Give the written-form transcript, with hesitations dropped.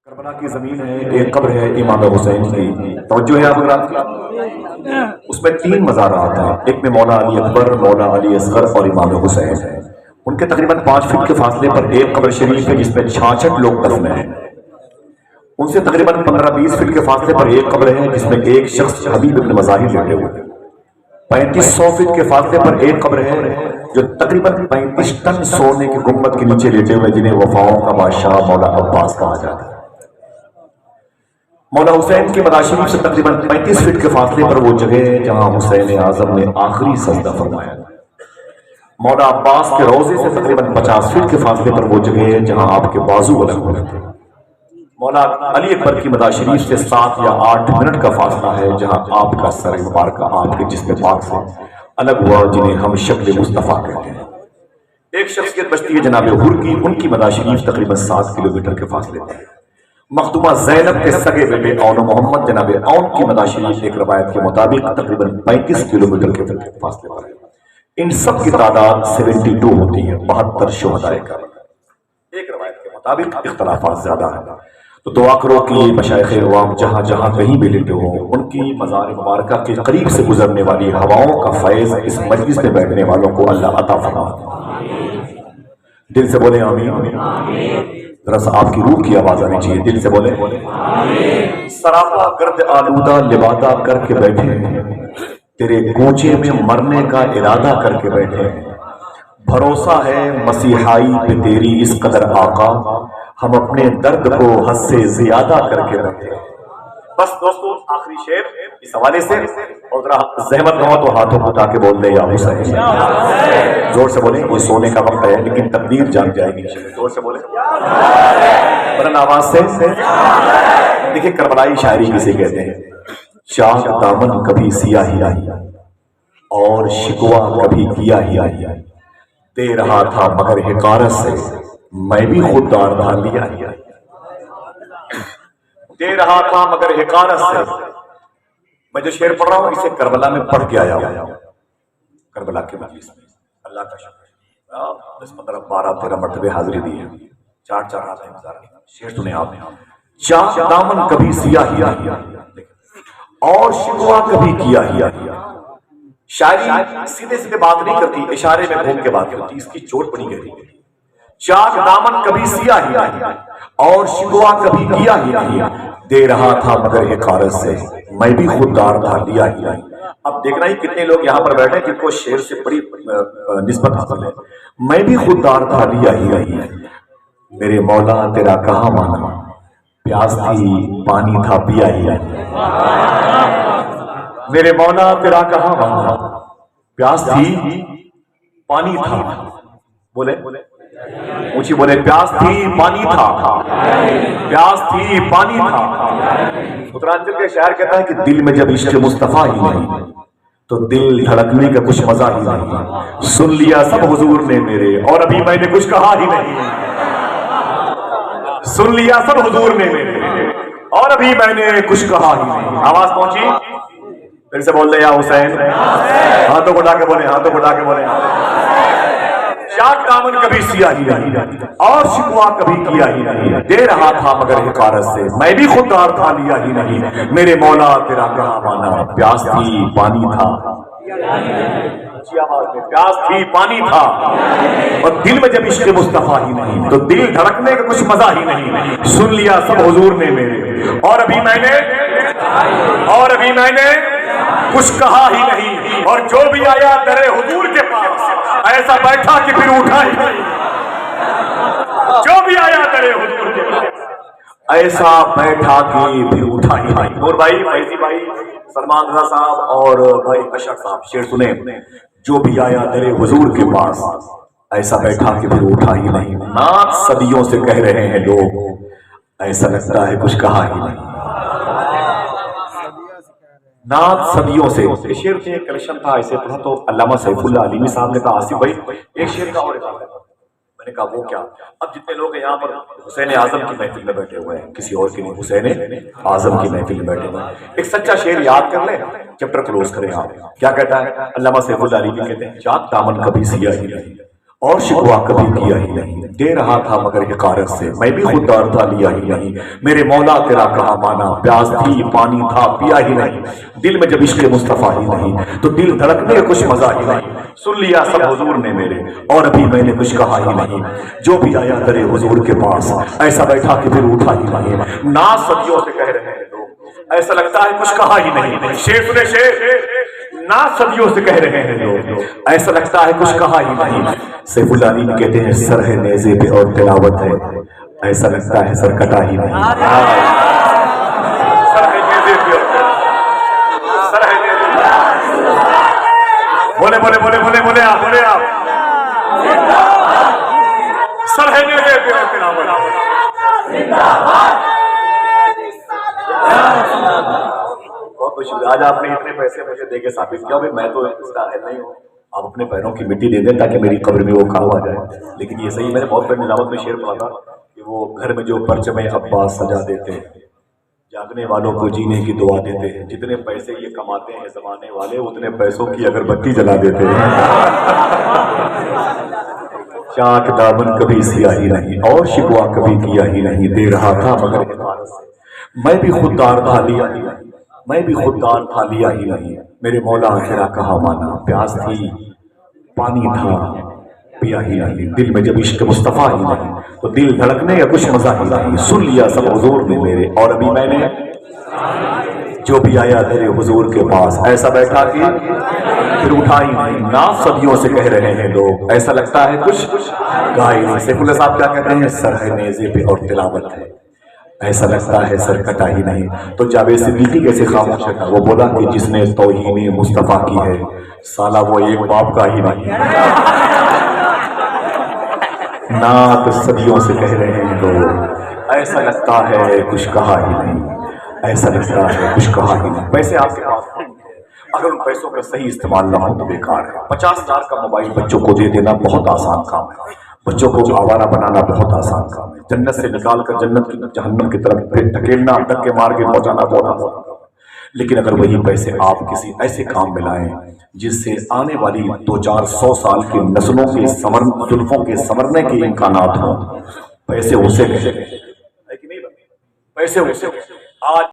کربلا کی زمین ہے، ایک قبر ہے امام حسین کی، توجہ ہے آپ حضرات کی؟ اس میں 3 مزارات ہیں، ایک میں مولا علی اکبر، مولا علی اصغر اور امام حسین ہے۔ ان کے تقریباً 5 فٹ کے فاصلے پر ایک قبر شریف ہے جس میں 66 لوگ دفن ہیں۔ ان سے تقریباً 15-20 فٹ کے فاصلے پر ایک قبر ہے جس میں ایک شخص حبیب ابن مظاہر لیٹے ہوئے ہیں۔ 3500 فٹ کے فاصلے پر ایک قبر ہے جو تقریباً 35 ٹن سونے کے گنبد کے نیچے لیٹے ہوئے جنہیں وفاؤں کا بادشاہ مولا عباس کہا جاتا ہے۔ مولا حسین کے مزار شریف سے تقریباً 35 فٹ کے فاصلے پر وہ جگہ ہے جہاں حسین اعظم نے آخری سجدہ فرمایا۔ مولا عباس کے روضے سے تقریباً 50 فٹ کے فاصلے پر وہ جگہ ہے جہاں آپ کے بازو الگ ہوئے تھے۔ مولا علی اکبر کی مزار شریف سے 7 یا 8 منٹ کا فاصلہ ہے جہاں آپ کا سر مبارکہ آپ کے جسم پاک سے الگ ہوا، جنہیں ہم شکل مصطفیٰ کہتے ہیں۔ ایک شخصیت بچتی ہے جناب حر کی، ان کی مزار شریف تقریباً 7 کلومیٹر کے فاصلے پر۔ مخدومہ زینب کے سگے بیٹے اون محمد جناب اون کی مزار شریف ایک روایت کے مطابق تقریباً 35 کلومیٹر کے فاصلے پر ہے۔ ان سب کی تعداد 72 ہوتی ہے، 72 شہدائے کربلا۔ ایک روایت کے مطابق اختلافات زیادہ ہیں، تو دعا کرو کہ مشائخ عوام جہاں جہاں کہیں بھی لیٹے ہوں ان کی مزار مبارکہ کے قریب سے گزرنے والی ہواؤں کا فیض اس مجلس میں بیٹھنے والوں کو اللہ عطا فرمائے۔ دل سے بولے آمین۔ ذرا سا آپ کی روح کی آواز آنی چاہیے، دل سے بولے آمین۔ سراپا گرد آلودہ لبادہ کر کے بیٹھے ہیں، تیرے گونچے میں مرنے کا ارادہ کر کے بیٹھے ہیں، بھروسہ ہے مسیحائی پہ تیری اس قدر آقا، ہم اپنے درد کو حد سے زیادہ کر کے بیٹھے ہیں۔ بس دوستو آخری شعر اس حوالے سے، اور ذرا زحمت نہ ہو تو ہاتھوں کو اٹھا کے بول دے یا حسین، زور سے بولیں، یہ سونے کا وقت ہے لیکن تقدیر جان جائے گی، زور سے بولیں بلند آواز سے۔ دیکھیں کربلائی شاعری کسے کہتے ہیں؟ چاک دامن کبھی سیاہی آئی اور شکوہ کبھی کیا ہی آئی، دے رہا تھا مگر حقارت سے میں بھی خود دار دھار لیا ہی آئی، دے رہا تھا مگر حقارت سے۔ میں جو شعر پڑھ رہا ہوں اسے کربلا میں پڑھ کے آیا ہوں، کربلا کے مجلس میں، اللہ کا شکر 10 15 12 13 مرتبہ حاضری دی ہے، 4 آتے ہیں شعر سنے آپ۔ چاک دامن کبھی سیاہی آئی اور شکوہ کبھی کیا ہی آئی۔ شاعری سیدھے سیدھے بات نہیں کرتی، اشارے میں گھوم کے بات کرتی، اس کی چوٹ بڑی گہری ہے۔ چاک دامن کبھی سیاہی آئی اور شکوہ کبھی کیا ہی نہیں، دے رہا تھا مگر حقارت سے میں بھی خود دار دھار لیا ہی آئی۔ اب دیکھنا ہی کتنے لوگ یہاں پر بیٹھے جن کو شعر سے بڑی نسبت حاصل ہے۔ میں بھی خود دار دھار لیا ہی آئی، میرے مولا تیرا کہاں مانا، پیاس تھی پانی تھا پیا ہی آئی، میرے مولا تیرا کہاں مانا، پیاس تھی پانی تھا، بولے اونچی بولے، پیاس تھی پانی تھا، پیاس تھی پانی تھا۔ اترانچل کے شاعر کہتا ہے کہ دل میں جب عشق مصطفیٰ ہی نہیں تو دل دھڑکنے کا کچھ مزہ ہی نہیں، سن لیا سب حضور نے میرے اور ابھی میں نے کچھ کہا ہی نہیں، سن لیا سب حضور نے میرے اور ابھی میں نے کچھ کہا ہی نہیں۔ آواز پہنچی؟ پھر سے بول دے یا حسین، ہاتھوں کو اٹھا کے بولے، ہاتھوں کو اٹھا کے بولے۔ چاک دامن کبھی سیاہی نہیں اور شکوہ کبھی کیا ہی نہیں، دے رہا تھا مگر حقارت سے میں بھی خود دار تھا لیا ہی نہیں، میرے مولا تیرا کہاں مانا، پیاس تھی پانی تھا، پیاس تھی پانی تھا، اور دل میں جب عشق مصطفیٰ ہی نہیں تو دل دھڑکنے کا کچھ مزہ ہی نہیں، سن لیا سب حضور نے میرے اور ابھی میں نے کچھ کہا ہی نہیں، اور جو بھی آیا درے حضور کے پاس ایسا بیٹھا کہ پھر اٹھا ہی نہیں، جو بھی آیا درے حضور کے پاس ایسا بیٹھا کہ پھر اٹھا ہی نہیں۔ نور بھائی، فیضی بھائی، سلمان رضا صاحب اور بھائی اشرف صاحب شعر سنیں، جو بھی آیا درے حضور کے پاس ایسا بیٹھا کہ پھر اٹھا ہی نہیں، نعت صدیوں سے کہہ رہے ہیں لوگ، ایسا لگتا ہے کچھ کہا ہی نہیں، نعت صدیوں سے۔ اس شعر کے ایک کلیکشن تھا، اسے پڑھا تو علامہ سیف اللہ علیمی صاحب نے کہا آصف بھائی ایک شعر کا اور اضافہ ہے، میں نے کہا وہ کیا؟ اب جتنے لوگ یہاں پر حسین اعظم کی محفل میں بیٹھے ہوئے ہیں، کسی اور کی نہیں، حسین اعظم کی محفل میں بیٹھے ہوئے ہیں، ایک سچا شعر یاد کر لیں، چیپٹر کلوز کریں آپ۔ کیا کہتا ہے علامہ سیف اللہ علیمی؟ کہتے ہیں چاک دامن کبھی سیاہی نہیں اور شکوا کبھی کیا ہی نہیں، دے رہا تھا مگر حقارت سے، میں بھی خوددار تھا لیا ہی نہیں، میرے مولا تیرا کہا مانا، پیاس تھی پانی تھا پیا ہی نہیں، دل میں جب عشق مصطفیٰ ہی نہیں تو دل دھڑکنے کچھ مزہ ہی نہیں، سن لیا سب حضور نے میرے اور ابھی میں نے کچھ کہا ہی نہیں، جو بھی آیا تیرے حضور کے پاس ایسا بیٹھا کہ پھر اٹھا ہی نہیں، نا صدیوں سے کہہ رہے ہیں لوگ ایسا لگتا ہے کچھ کہا ہی نہیں، شیر سنے شیر، نا صدیوں سے کہہ رہے ہیں لوگ ایسا لگتا ہے کچھ کہا ہی نہیں، سیف اللہ علی کہتے ہیں سر ہے نیزے پہ اور تلاوت ہے، ایسا لگتا ہے سر کٹا ہی نہیں، سر ہے نیزے پہ سر ہے نیزے پہ، بولے بولے بولے بولے بولے آپ سر ہے نیزے پہ اور تلاوت، بہت شکریہ، آج آپ نے اتنے پیسے مجھے دے کے ثابت کیا، میں تو اس کا اہل نہیں ہوں، آپ اپنے پیروں کی مٹی دے دیں تاکہ میری قبر میں وہ کام آ جائے، لیکن یہ صحیح، میں نے بہت بڑی نظامت میں شعر پڑھا تھا کہ وہ گھر میں جو پرچم عباس سجا دیتے ہیں، جاگنے والوں کو جینے کی دعا دیتے ہیں، جتنے پیسے یہ کماتے ہیں زمانے والے اتنے پیسوں کی اگر بتی جلا دیتے ہیں، چاک دامن کبھی سیاہی نہیں اور شکوا کبھی کیا ہی نہیں، دے رہا تھا مگر حفاظت سے، میں بھی خوددار تھا لیا ہی نہیں، میں بھی خوددار تھا لیا ہی نہیں، میرے مولا تیرا کہا مانا، پیاس تھی پانی تھا پیا ہی نہیں، دل میں جب عشق مصطفیٰ ہی نہیں تو دل دھڑکنے یا کچھ مزہ ہی نہیں، سن لیا سب حضور نے میرے اور ابھی میں نے جو بھی آیا تیرے حضور کے پاس ایسا بیٹھا کہ پھر اٹھا ہی نہیں، ناف صدیوں سے کہہ رہے ہیں لوگ ایسا لگتا ہے کچھ کہا ہی نہیں، سیف اللہ صاحب کیا کہتے ہیں سر ہے نیزے پہ اور تلاوت ہے، ایسا لگتا ہے سر کٹا ہی نہیں، تو جاوید صدیقی کیسے خاموش ہے، وہ بولا کہ جس نے توہین مصطفیٰ کی ہے سالہ وہ ایک باپ کا ہی نہیں، نعت صدیوں سے کہہ رہے ہیں لوگ ایسا لگتا ہے کچھ کہا ہی نہیں، ایسا لگتا ہے کچھ کہا ہی نہیں، پیسے آپ کے پاس اگر ان پیسوں کا صحیح استعمال نہ ہو تو بیکار ہے، 50,000 کا موبائل بچوں کو دے دینا بہت آسان کام ہے، بچوں کو آوارہ بنانا بہت آسان کام ہے، جنت سے نکال کر جہنم کی طرف پھر دھکیلنا دھکے مار کے پہنچانا بہت آسان کام ہے، لیکن اگر وہی پیسے آپ کسی ایسے کام میں لائیں جس سے آنے والی 200-400 سال کی نسلوں کے زلفوں کے سنورنے کے امکانات ہوں، پیسے اسے کہتے ہیں، پیسے اسے آج